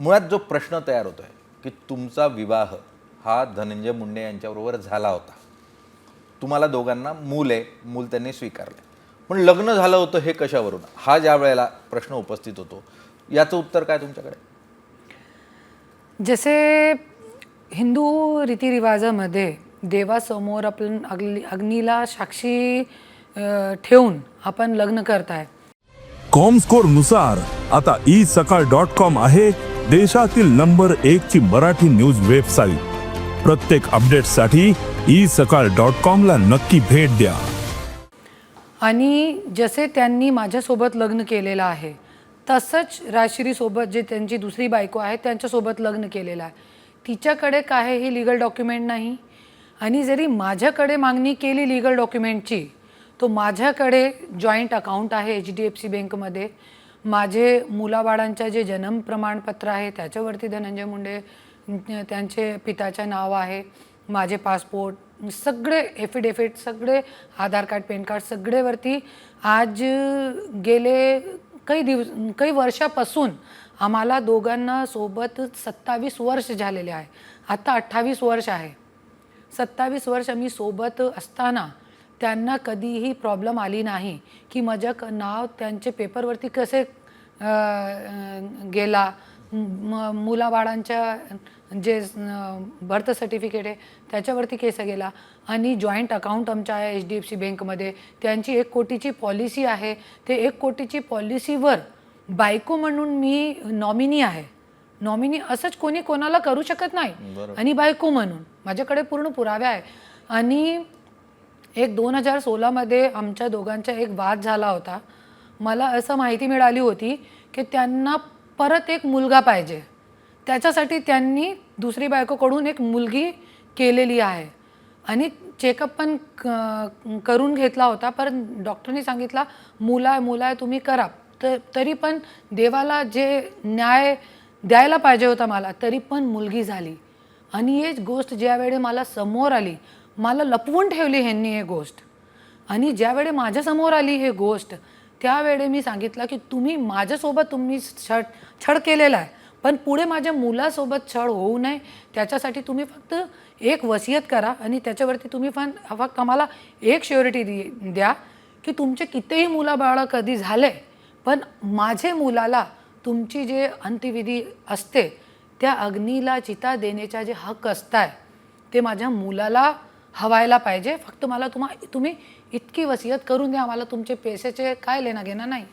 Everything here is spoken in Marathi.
मुळात जो प्रश्न तयार होतोय की तुमचा विवाह हा धनंजय मुंडे यांच्याबरोबर झाला होता, तुम्हाला दोघांना मूल आहे, मूल त्यांनी स्वीकारले, पण लग्न झालं होतं हे कशावरून, हा ज्या वेळेला प्रश्न उपस्थित होतो, याचं उत्तर काय तुमच्याकडे? जसे हिंदू रीतिरिवाजामध्ये देवासमोर आपण अग्नीला साक्षी ठेवून आपण लग्न करताय. कॉमस्कोर नुसार आता isakal.com आहे देशातील नंबर 1 ची मराठी न्यूज वेबसाईट. प्रत्येक अपडेटसाठी isakal.com ला नक्की भेट द्या. आणि जसे त्यांनी माझ्यासोबत लग्न केलेलं आहे तसंच राजश्री सोबत जे त्यांची दुसरी बायको आहे त्यांच्यासोबत लग्न केलेलं आहे. तिच्याकडे काहीही लीगल डॉक्युमेंट नाही. आणि जरी माझ्याकडे मागणी केली लीगल डॉक्युमेंटची, तो माझ्याकडे जॉईंट अकाउंट आहे HDFC बँकमध्ये. माझे मुलाबाळांच्या जे जन्म प्रमाणपत्र आहे त्याच्यावरती धनंजय मुंडे त्यांचे पिताचे नाव आहे. माझे पासपोर्ट सगळे एफिडेविट सगळे आधार कार्ड पॅन कार्ड सगळेवरती आज गेले काही वर्षापासून आम्हाला दोघांना सोबत 27 वर्ष झालेले आहे. आता 28 वर्ष आहे. 27 वर्ष आम्ही सोबत असताना त्यांना कधीही प्रॉब्लेम आली नाही की माझं नाव त्यांचे पेपरवरती कसे गेला. मुलाबाळांच्या जे बर्थ सर्टिफिकेट आहे त्याच्यावरती केस गेला. आणि जॉईंट अकाउंट आमच्या आहे HDFC बँकमध्ये. त्यांची 1 कोटीची पॉलिसी आहे. ते 1 कोटीची पॉलिसीवर बायको म्हणून मी नॉमिनी आहे. नॉमिनी असंच कोणी कोणाला करू शकत नाही. आणि बायको म्हणून माझ्याकडे पूर्ण पुरावे आहे. आणि 2016 मध्ये आमच्या दोघांचा एक वाद झाला होता. मला असं माहिती मिळाली होती की त्यांना परत एक मुलगा पाहिजे. त्याच्यासाठी त्यांनी दुसरी बायकोकडून एक मुलगी केलेली आहे. आणि चेकअप पण करून घेतला होता, पण डॉक्टरनी सांगितला मुला तुम्ही करा. तरी पण देवाला जे न्याय द्यायला पाहिजे होता मला, तरी पण मुलगी झाली. आणि ही गोष्ट ज्यावेळी मला समोर आली, मला लपवून ठेवली ह्यांनी हे गोष्ट. आणि ज्यावेळी माझ्यासमोर आली हे गोष्ट, त्यावेळी मी सांगितलं की तुम्ही माझ्यासोबत छळ केलेला आहे, पण पुढे माझ्या मुलासोबत छळ होऊ नये त्याच्यासाठी तुम्ही फक्त एक वसियत करा. आणि त्याच्यावरती तुम्ही फक्त आम्हाला एक श्युरिटी द्या की तुमचे कितीही मुलाबाळं कधी झाले, पण माझे मुलाला तुमची जे अंत्यविधी असते त्या अग्नीला चिता देण्याचा जे हक्क असताय ते माझ्या मुलाला हवायला पाहिजे. फक्त मला तुम्ही इतकी वसियत करून द्या, आम्हाला तुमचे पैशाचे काय लेणं घेणं नाही.